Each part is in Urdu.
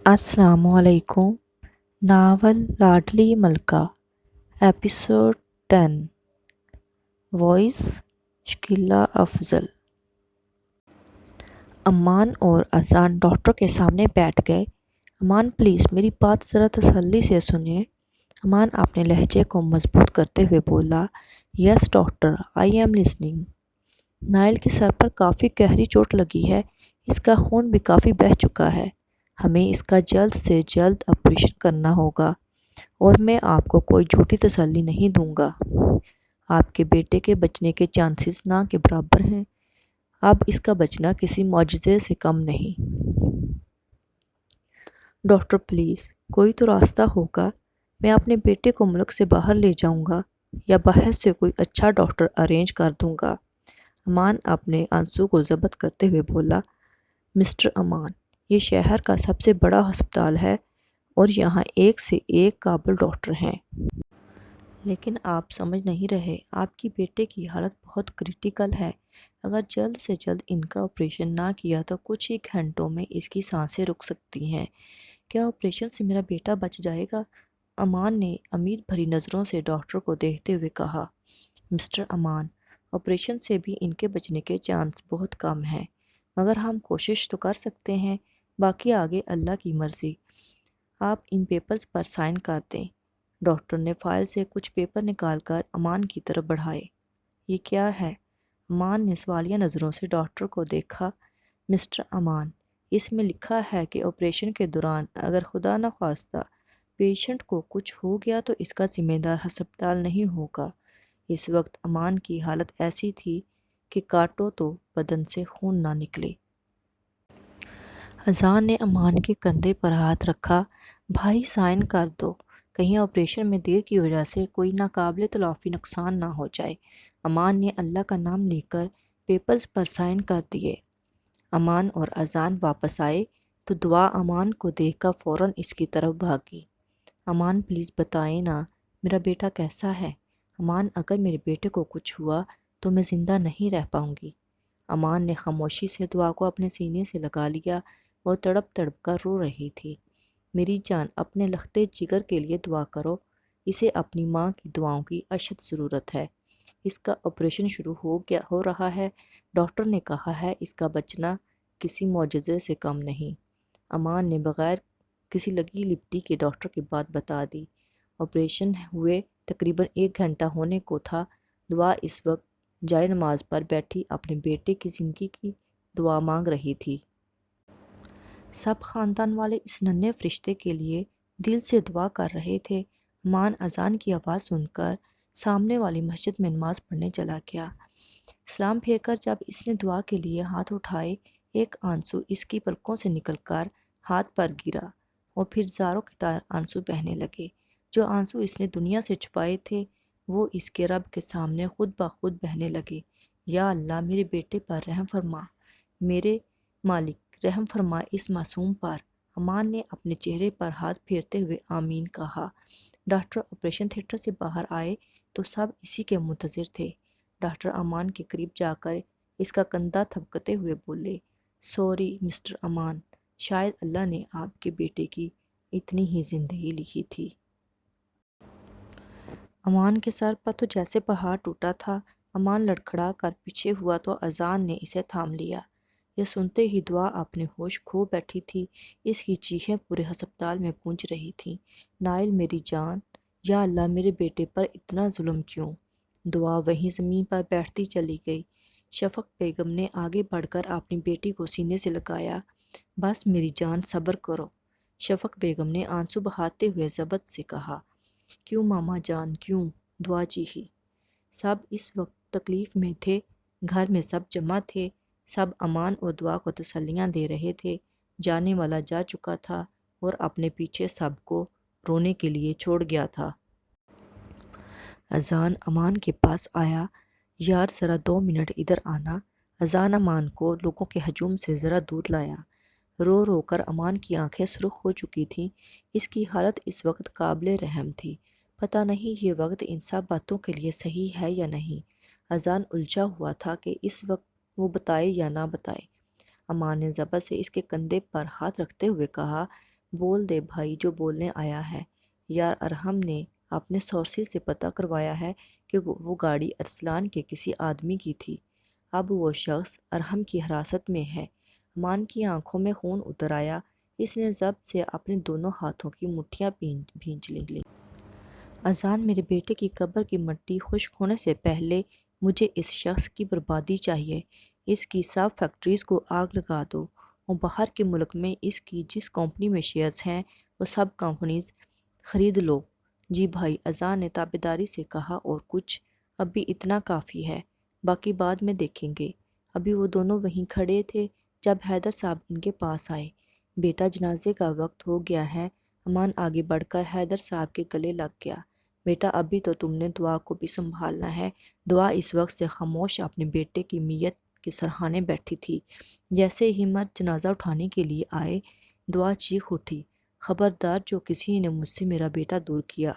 السلام علیکم۔ ناول لاڈلی ملکہ ایپیسوڈ 10 وائس شکیلہ افضل۔ امان اور اذان ڈاکٹر کے سامنے بیٹھ گئے۔ امان پلیز میری بات ذرا تسلی سے سنیں۔ امان اپنے لہجے کو مضبوط کرتے ہوئے بولا، yes doctor, I am listening. Nile کے سر پر کافی گہری چوٹ لگی ہے، اس کا خون بھی کافی بہہ چکا ہے، ہمیں اس کا جلد سے جلد آپریشن کرنا ہوگا، اور میں آپ کو کوئی جھوٹی تسلی نہیں دوں گا۔ آپ کے بیٹے کے بچنے کے چانسز نہ کے برابر ہیں، اب اس کا بچنا کسی معجزے سے کم نہیں۔ ڈاکٹر پلیز کوئی تو راستہ ہوگا، میں اپنے بیٹے کو ملک سے باہر لے جاؤں گا یا باہر سے کوئی اچھا ڈاکٹر ارینج کر دوں گا۔ امان اپنے آنسو کو ضبط کرتے ہوئے بولا، مسٹر امان، یہ شہر کا سب سے بڑا ہسپتال ہے اور یہاں ایک سے ایک قابل ڈاکٹر ہیں۔ لیکن آپ سمجھ نہیں رہے، آپ کی بیٹے کی حالت بہت کریٹیکل ہے، اگر جلد سے جلد ان کا آپریشن نہ کیا تو کچھ ہی گھنٹوں میں اس کی سانسیں رک سکتی ہیں۔ کیا آپریشن سے میرا بیٹا بچ جائے گا؟ امان نے امید بھری نظروں سے ڈاکٹر کو دیکھتے ہوئے کہا، مسٹر امان، آپریشن سے بھی ان کے بچنے کے چانس بہت کم ہیں، مگر ہم کوشش تو کر سکتے ہیں، باقی آگے اللہ کی مرضی۔ آپ ان پیپرز پر سائن کر دیں۔ ڈاکٹر نے فائل سے کچھ پیپر نکال کر امان کی طرف بڑھائے۔ یہ کیا ہے؟ امان نے سوالیہ نظروں سے ڈاکٹر کو دیکھا۔ مسٹر امان، اس میں لکھا ہے کہ آپریشن کے دوران اگر خدا نخواستہ پیشنٹ کو کچھ ہو گیا تو اس کا ذمہ دار ہسپتال نہیں ہوگا۔ اس وقت امان کی حالت ایسی تھی کہ کاٹو تو بدن سے خون نہ نکلے۔ اذان نے امان کے کندھے پر ہاتھ رکھا، بھائی سائن کر دو، کہیں آپریشن میں دیر کی وجہ سے کوئی ناقابل تلافی نقصان نہ ہو جائے۔ امان نے اللہ کا نام لے کر پیپرز پر سائن کر دیے۔ امان اور اذان واپس آئے تو دعا امان کو دیکھ کر فوراً اس کی طرف بھاگی۔ امان پلیز بتائیں نا، میرا بیٹا کیسا ہے؟ امان، اگر میرے بیٹے کو کچھ ہوا تو میں زندہ نہیں رہ پاؤں گی۔ امان نے خاموشی سے دعا کو اپنے سینے سے لگا لیا، وہ تڑپ تڑپ کر رو رہی تھی۔ میری جان، اپنے لختے جگر کے لیے دعا کرو، اسے اپنی ماں کی دعاؤں کی اشد ضرورت ہے۔ اس کا آپریشن شروع ہو رہا ہے، ڈاکٹر نے کہا ہے اس کا بچنا کسی معجزے سے کم نہیں۔ امان نے بغیر کسی لگی لپٹی کے ڈاکٹر کی بات بتا دی۔ آپریشن ہوئے تقریباً 1 گھنٹہ ہونے کو تھا۔ دعا اس وقت جائے نماز پر بیٹھی اپنے بیٹے کی زندگی کی دعا مانگ رہی تھی۔ سب خاندان والے اس ننھے فرشتے کے لیے دل سے دعا کر رہے تھے۔ امان اذان کی آواز سن کر سامنے والی مسجد میں نماز پڑھنے چلا گیا۔ سلام پھیر کر جب اس نے دعا کے لیے ہاتھ اٹھائے، ایک آنسو اس کی پلکوں سے نکل کر ہاتھ پر گرا اور پھر زاروں کی طرح آنسو بہنے لگے۔ جو آنسو اس نے دنیا سے چھپائے تھے وہ اس کے رب کے سامنے خود بخود بہنے لگے۔ یا اللہ، میرے بیٹے پر رحم فرما، میرے مالک رحم فرما اس معصوم پر۔ امان نے اپنے چہرے پر ہاتھ پھیرتے ہوئے آمین کہا۔ ڈاکٹر آپریشن تھیٹر سے باہر آئے تو سب اسی کے منتظر تھے۔ ڈاکٹر امان کے قریب جا کر اس کا کندھا تھپکتے ہوئے بولے، سوری مسٹر امان، شاید اللہ نے آپ کے بیٹے کی اتنی ہی زندگی لکھی تھی۔ امان کے سر پر تو جیسے پہاڑ ٹوٹا تھا۔ امان لڑکھڑا کر پیچھے ہوا تو اذان نے اسے تھام لیا۔ یہ سنتے ہی دعا اپنے ہوش کھو بیٹھی تھی۔ اس کی چیخیں پورے ہسپتال میں گونج رہی تھیں، نائل میری جان، یا اللہ میرے بیٹے پر اتنا ظلم کیوں؟ دعا وہیں زمین پر بیٹھتی چلی گئی۔ شفق بیگم نے آگے بڑھ کر اپنی بیٹی کو سینے سے لگایا۔ بس میری جان، صبر کرو، شفق بیگم نے آنسو بہاتے ہوئے ضبط سے کہا۔ کیوں ماما جان، کیوں؟ دعا چیخی۔ سب اس وقت تکلیف میں تھے، گھر میں سب جمع تھے، سب امان اور دعا کو تسلیاں دے رہے تھے۔ جانے والا جا چکا تھا اور اپنے پیچھے سب کو رونے کے لیے چھوڑ گیا تھا۔ اذان امان کے پاس آیا، یار ذرا 2 منٹ ادھر آنا۔ اذان امان کو لوگوں کے ہجوم سے ذرا دور لایا۔ رو رو کر امان کی آنکھیں سرخ ہو چکی تھیں۔ اس کی حالت اس وقت قابل رحم تھی۔ پتہ نہیں یہ وقت ان سب باتوں کے لیے صحیح ہے یا نہیں۔ اذان الجھا ہوا تھا کہ اس وقت وہ بتائے یا نہ بتائے۔ امان نے ضبط سے اس کے کندھے پر ہاتھ رکھتے ہوئے کہا، بول دے بھائی جو بولنے آیا ہے۔ یار ارحم نے اپنے سورسی سے پتہ کروایا ہے کہ وہ گاڑی ارسلان کے کسی آدمی کی تھی۔ اب وہ شخص ارحم کی حراست میں ہے۔ امان کی آنکھوں میں خون اتر آیا۔ اس نے ضبط سے اپنے دونوں ہاتھوں کی مٹھیاں بھینچ لیں۔ اذان میرے بیٹے کی قبر کی مٹی خشک ہونے سے پہلے مجھے اس شخص کی بربادی چاہیے۔ اس کی سب فیکٹریز کو آگ لگا دو اور باہر کے ملک میں اس کی جس کمپنی میں شیئرز ہیں وہ سب کمپنیز خرید لو۔ جی بھائی، اذان نے تابعداری سے کہا، اور کچھ؟ ابھی اتنا کافی ہے، باقی بعد میں دیکھیں گے۔ ابھی وہ دونوں وہیں کھڑے تھے جب حیدر صاحب ان کے پاس آئے۔ بیٹا جنازے کا وقت ہو گیا ہے۔ امان آگے بڑھ کر حیدر صاحب کے گلے لگ گیا۔ بیٹا ابھی تو تم نے دعا کو بھی سنبھالنا ہے۔ دعا اس وقت سے خاموش اپنے بیٹے کی میت کے سرہانے بیٹھی تھی۔ جیسے ہی مرد جنازہ اٹھانے کے لیے آئے، دعا چیخ اٹھی، خبردار جو کسی نے مجھ سے میرا بیٹا دور کیا،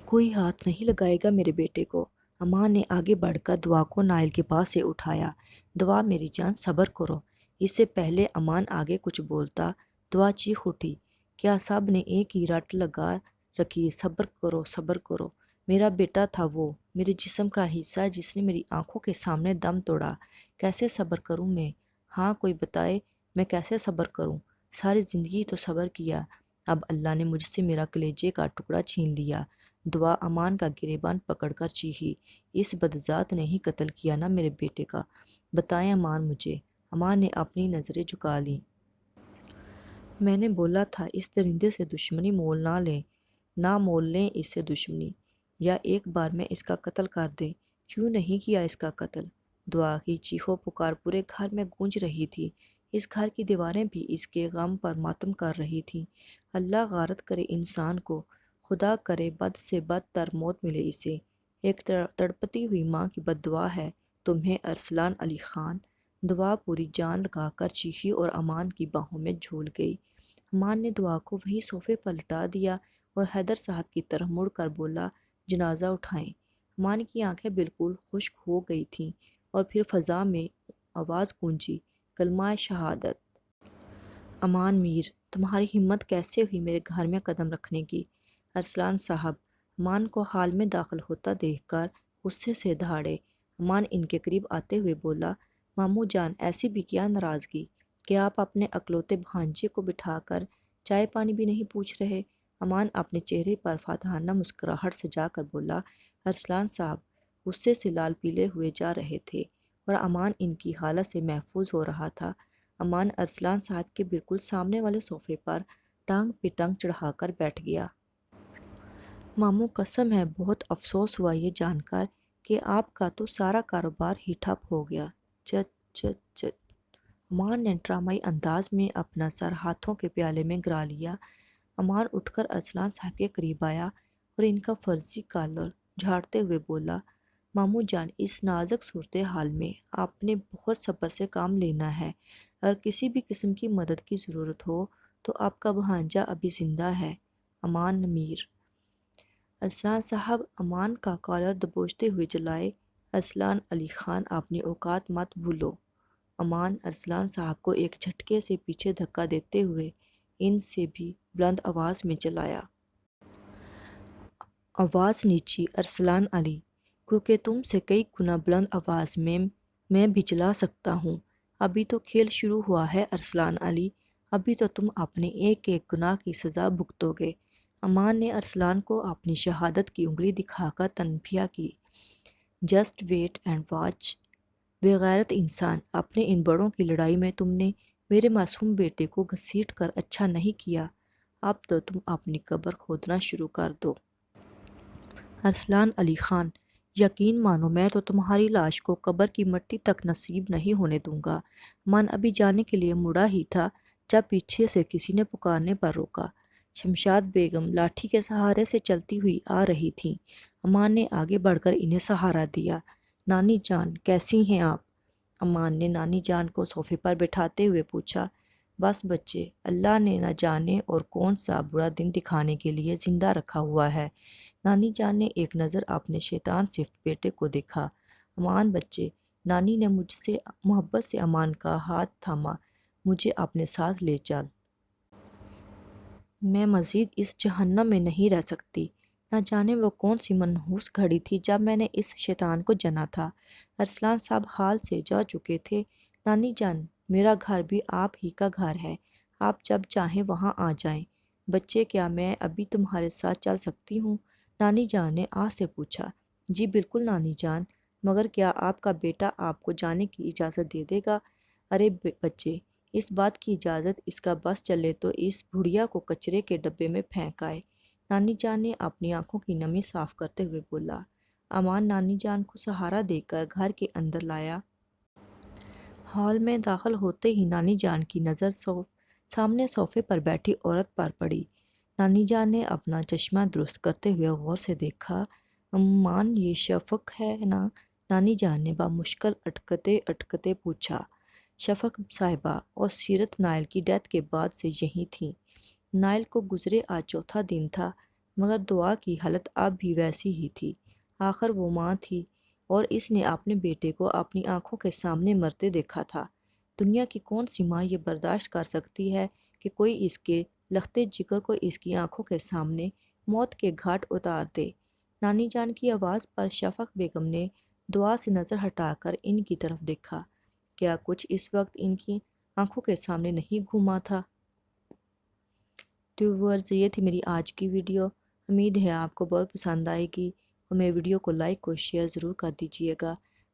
کوئی ہاتھ نہیں لگائے گا میرے بیٹے کو۔ امان نے آگے بڑھ کر دعا کو نائل کے پاس سے اٹھایا۔ دعا میری جان صبر کرو۔ اس سے پہلے امان آگے کچھ بولتا، دعا چیخ اٹھی، کیا سب نے ایک ہی رٹ لگا رکھی، صبر کرو صبر کرو۔ میرا بیٹا تھا وہ، میرے جسم کا حصہ جس نے میری آنکھوں کے سامنے دم توڑا۔ کیسے صبر کروں میں؟ ہاں کوئی بتائے، میں کیسے صبر کروں؟ ساری زندگی تو صبر کیا، اب اللہ نے مجھ سے میرا کلیجے کا ٹکڑا چھین لیا۔ دعا امان کا گریبان پکڑ کر چیخی، اس بدذات نے ہی قتل کیا نا میرے بیٹے کا؟ بتائیں امان مجھے۔ امان نے اپنی نظریں جھکا لیں۔ میں نے بولا تھا اس درندے سے دشمنی مول نہ لیں، نہ مول لیں اس سے دشمنی، یا ایک بار میں اس کا قتل کر دیں۔ کیوں نہیں کیا اس کا قتل؟ دعا کی چیخو پکار پورے گھر میں گونج رہی تھی۔ اس گھر کی دیواریں بھی اس کے غم پر ماتم کر رہی تھیں۔ اللہ غارت کرے انسان کو، خدا کرے بد سے بدتر موت ملے اسے۔ ایک تڑپتی ہوئی ماں کی بد دعا ہے تمہیں ارسلان علی خان۔ دعا پوری جان لگا کر چیخی اور امان کی باہوں میں جھول گئی۔ امان نے دعا کو وہی صوفے پر لٹا دیا اور حیدر صاحب کی طرف مڑ کر بولا، جنازہ اٹھائیں۔ امان کی آنکھیں بالکل خشک ہو گئی تھیں اور پھر فضا میں آواز گونجی، کلمہ شہادت۔ امان میر، تمہاری ہمت کیسے ہوئی میرے گھر میں قدم رکھنے کی؟ ارسلان صاحب امان کو حال میں داخل ہوتا دیکھ کر غصے سے دہاڑے۔ امان ان کے قریب آتے ہوئے بولا، ماموں جان ایسی بھی کیا ناراضگی کہ آپ اپنے اکلوتے بھانجے کو بٹھا کر چائے پانی بھی نہیں پوچھ رہے؟ امان اپنے چہرے پر فاتحانہ مسکراہٹ سجا کر بولا۔ ارسلان صاحب غصے سے لال پیلے ہوئے جا رہے تھے اور امان ان کی حالت سے محفوظ ہو رہا تھا۔ امان ارسلان صاحب کے بالکل سامنے والے صوفے پر ٹانگ پہ ٹانگ چڑھا کر بیٹھ گیا۔ ماموں قسم ہے بہت افسوس ہوا یہ جان کر کہ آپ کا تو سارا کاروبار ہی ٹھپ ہو گیا۔ چت چت چت۔ امان نے ڈرامائی انداز میں اپنا سر ہاتھوں کے پیالے میں گرا لیا۔ امان اٹھ کر ارسلان صاحب کے قریب آیا اور ان کا فرضی کالر جھاڑتے ہوئے بولا، ماموں جان اس نازک صورتحال میں آپ نے بہت صبر سے کام لینا ہے۔ اگر کسی بھی قسم کی مدد کی ضرورت ہو تو آپ کا بھانجا ابھی زندہ ہے، امان میر۔ ارسلان صاحب امان کا کالر دبوچتے ہوئے چلائے، ارسلان علی خان اپنی اوقات مت بھولو۔ امان ارسلان صاحب کو ایک جھٹکے سے پیچھے دھکا دیتے ہوئے ان سے بھی بلند آواز میں چلایا، آواز نیچی ارسلان علی، کیونکہ تم سے کئی گنا بلند آواز میں بھی چلا سکتا ہوں۔ ابھی تو کھیل شروع ہوا ہے ارسلان علی، ابھی تو تم اپنے ایک ایک گناہ کی سزا بھگتو گے۔ امان نے ارسلان کو اپنی شہادت کی انگلی دکھا کر تنبیہ کی، جسٹ ویٹ اینڈ واچ۔ بے غیرت انسان، اپنے ان بڑوں کی لڑائی میں تم نے میرے معصوم بیٹے کو گھسیٹ کر اچھا نہیں کیا۔ اب تو تم اپنی قبر کھودنا شروع کر دو۔ ارسلان علی خان، یقین مانو میں تو تمہاری لاش کو قبر کی مٹی تک نصیب نہیں ہونے دوں گا۔ امان ابھی جانے کے لیے مڑا ہی تھا جب پیچھے سے کسی نے پکارنے پر روکا۔ شمشاد بیگم لاٹھی کے سہارے سے چلتی ہوئی آ رہی تھیں۔ امان نے آگے بڑھ کر انہیں سہارا دیا۔ نانی جان کیسی ہیں آپ؟ امان نے نانی جان کو صوفے پر بٹھاتے ہوئے پوچھا۔ بس بچے، اللہ نے نہ جانے اور کون سا برا دن دکھانے کے لیے زندہ رکھا ہوا ہے۔ نانی جان نے ایک نظر اپنے شیطان صفت بیٹے کو دیکھا۔ امان بچے، نانی نے مجھ سے محبت سے امان کا ہاتھ تھاما، مجھے اپنے ساتھ لے چل۔ میں مزید اس جہنم میں نہیں رہ سکتی۔ نہ جانے وہ کون سی منحوس گھڑی تھی جب میں نے اس شیطان کو جنا تھا۔ ارسلان صاحب حال سے جا چکے تھے۔ نانی جان، میرا گھر بھی آپ ہی کا گھر ہے، آپ جب چاہیں وہاں آ جائیں۔ بچے، کیا میں ابھی تمہارے ساتھ چل سکتی ہوں؟ نانی جان نے آس سے پوچھا۔ جی بالکل نانی جان، مگر کیا آپ کا بیٹا آپ کو جانے کی اجازت دے دے گا؟ ارے بچے، اس بات کی اجازت اس کا بس چلے تو اس بڑھیا کو کچرے کے ڈبے میں پھینک آئے۔ نانی جان نے اپنی آنکھوں کی نمی صاف کرتے ہوئے بولا۔ امان نانی جان کو سہارا دے کر گھر کے اندر لایا۔ ہال میں داخل ہوتے ہی نانی جان کی نظر سامنے صوفے پر بیٹھی عورت پر پڑی۔ نانی جان نے اپنا چشمہ درست کرتے ہوئے غور سے دیکھا۔ امان، یہ شفق ہے نا؟ نانی جان نے بامشکل اٹکتے اٹکتے پوچھا۔ شفق صاحبہ اور سیرت نائل کی ڈیتھ کے بعد سے یہیں تھیں۔ نائل کو گزرے آج چوتھا دن تھا، مگر دعا کی حالت اب بھی ویسی ہی تھی۔ آخر وہ ماں تھی اور اس نے اپنے بیٹے کو اپنی آنکھوں کے سامنے مرتے دیکھا تھا۔ دنیا کی کون سی ماں یہ برداشت کر سکتی ہے کہ کوئی اس کے لختے جگر کو اس کی آنکھوں کے سامنے موت کے گھاٹ اتار دے؟ نانی جان کی آواز پر شفق بیگم نے دعا سے نظر ہٹا کر ان کی طرف دیکھا۔ کیا کچھ اس وقت ان کی آنکھوں کے سامنے نہیں گھوما تھا؟ تو ویورز، یہ تھی میری آج کی ویڈیو۔ امید ہے آپ کو بہت پسند آئے گی اور میرے ویڈیو کو لائک اور شیئر ضرور کر دیجیے گا،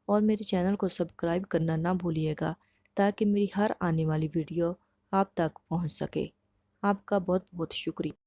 اور میرے چینل کو سبسکرائب کرنا نہ بھولیے گا تاکہ میری ہر آنے والی ویڈیو آپ تک پہنچ سکے۔ آپ کا بہت بہت شکریہ۔